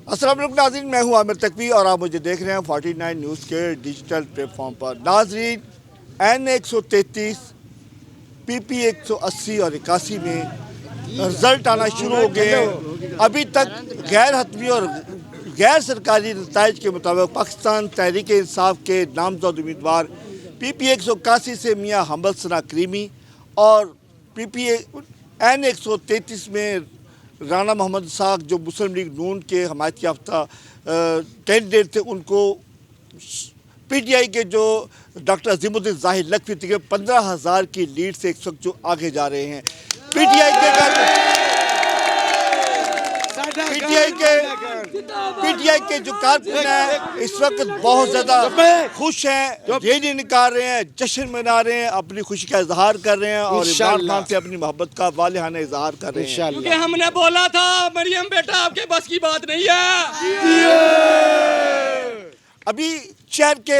अस्सलाम वालेकुम नाज़रीन, मैं हूं आमिर तकवी और आप मुझे देख रहे हैं 49 न्यूज़ के डिजिटल प्लेटफॉर्म पर। नाज़रीन, N133, PP 180 और 81 में रिज़ल्ट आना शुरू हो गए हैं। अभी तक गैर हतमी और गैर सरकारी नताइज के मुताबिक पाकिस्तान तहरीक इंसाफ के नामजद उम्मीदवार PP 181 से मियाँ हम्बल सना करीमी और PP N133 में राना मोहम्मद साग जो मुस्लिम लीग नून के हमायत याफ्ता कैंडिडेट थे, उनको PTI के जो डॉक्टर अजीमुद्दीन ज़ाहिर लखवी तकरीबन 15,000 की लीड से इस वक्त जो आगे जा रहे हैं। PTI के जो कारकुन हैं इस वक्त बहुत ज़्यादा खुश हैं, रैली निकाल रहे हैं, जश्न मना रहे हैं, अपनी खुशी का इजहार कर रहे हैं और इमरान खान से अपनी मोहब्बत का वालिहाना इजहार कर रहे हैं। क्योंकि हमने बोला था मरियम बेटा आपके बस की बात नहीं है। अभी शहर के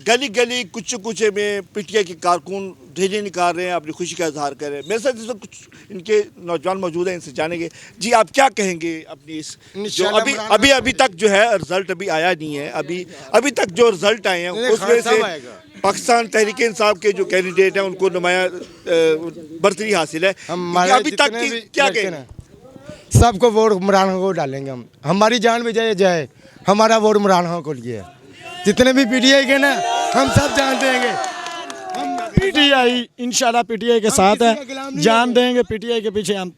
गली गली कुछ कुचे में PTI के कारकुन रैली निकाल रहे हैं, अपनी खुशी का इजहार कर रहे हैं। मेरे साथ इस वक्त कुछ इनके नौजवान मौजूद हैं, इनसे जानेंगे। जी, आप क्या कहेंगे अपनी इस जो अभी तक जो है रिजल्ट अभी आया नहीं है, अभी तक जो रिजल्ट आए हैं उसमें से पाकिस्तान तहरीक इंसाफ के जो कैंडिडेट हैं उनको नुमाया बर्तरी हासिल है। अभी तक क्या कहेंगे? सबको वोट इमरान खान को डालेंगे हम, हमारी जान भी जाए हमारा वोट इमरान खान को लिए। जितने भी PTI के ना हम सब जान देंगे, हम PTI इंशाल्लाह PTI के साथ है, जान देंगे PTI के पीछे हम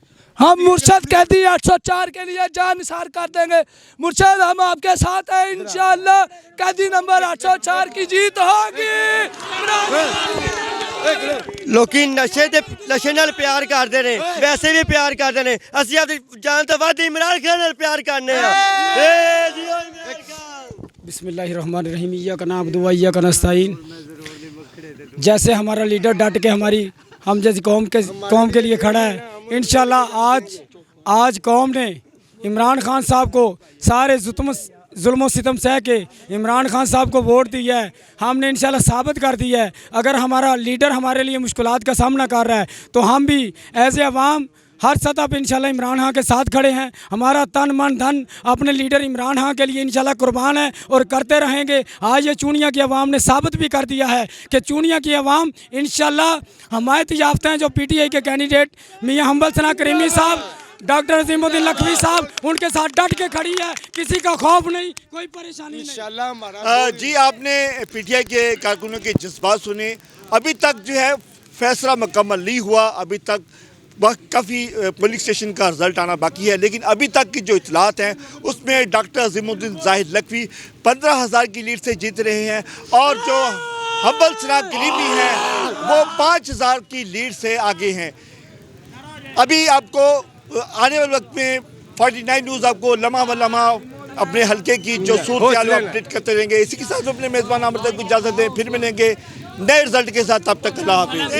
मुर्शद कैदी 804 के लिए जान निसार कर देंगे। मुर्शद हम आपके साथ हैं इंशाल्लाह। कैदी नंबर 804 की जीत होगी। लोकी नशे नाल प्यार करते ने, वैसे भी प्यार करते ने। असि अपनी जान तो वध इमरान खान नाल प्यार करने बिस्मिल्लाहिर्रहमानिर्रहीम। इय्याका नअबुदु व इय्याका नस्तईन। जैसे हमारा लीडर डट के हम जैसी कौम के लिए खड़ा है, इंशाल्लाह आज कौम ने इमरान खान साहब को सारे जुल्म सितम सह के इमरान खान साहब को वोट दिया है। हमने इंशाल्लाह साबित कर दिया है, अगर हमारा लीडर हमारे लिए मुश्किलात का सामना कर रहा है तो हम भी एज ए अवाम हर सतह पर इंशाल्लाह इमरान खान के साथ खड़े हैं। हमारा तन मन धन अपने लीडर इमरान खान के लिए इंशाल्लाह कुर्बान है और करते रहेंगे। आज ये चूनिया की आवाम ने साबित भी कर दिया है कि चूनिया की आवाम इंशाल्लाह हमायत याफ्ता हैं। जो PTI के कैंडिडेट मियाँ हम्बल सना करीमी साहब, डॉक्टर अजीमुद्दीन लखवी साहब, उनके साथ डट के खड़ी है, किसी का खौफ नहीं, कोई परेशानी नहीं। जी, आपने PTI के कारकुनों के जज्बात सुने। अभी तक जो है फैसला मुकम्मल नहीं हुआ, अभी तक काफ़ी पुलिस स्टेशन का रिजल्ट आना बाकी है, लेकिन अभी तक की जो इतलात हैं उसमें डॉक्टर अजीमुद्दीन ज़ाहिर लखवी 15,000 की लीड से जीत रहे हैं और जो हम्बल सना करीमी हैं वो 5,000 की लीड से आगे हैं। अभी आपको आने वाले वक्त में 49 न्यूज़ आपको लम्हा व लम्हा अपने हल्के की जो सूरत अपडेट करते रहेंगे। इसी के साथ अपने मेज़बान आमिर तक को इजाज़त दें, फिर मिलेंगे नए रिजल्ट के साथ। तब तक अल्लाह हाफ़िज़।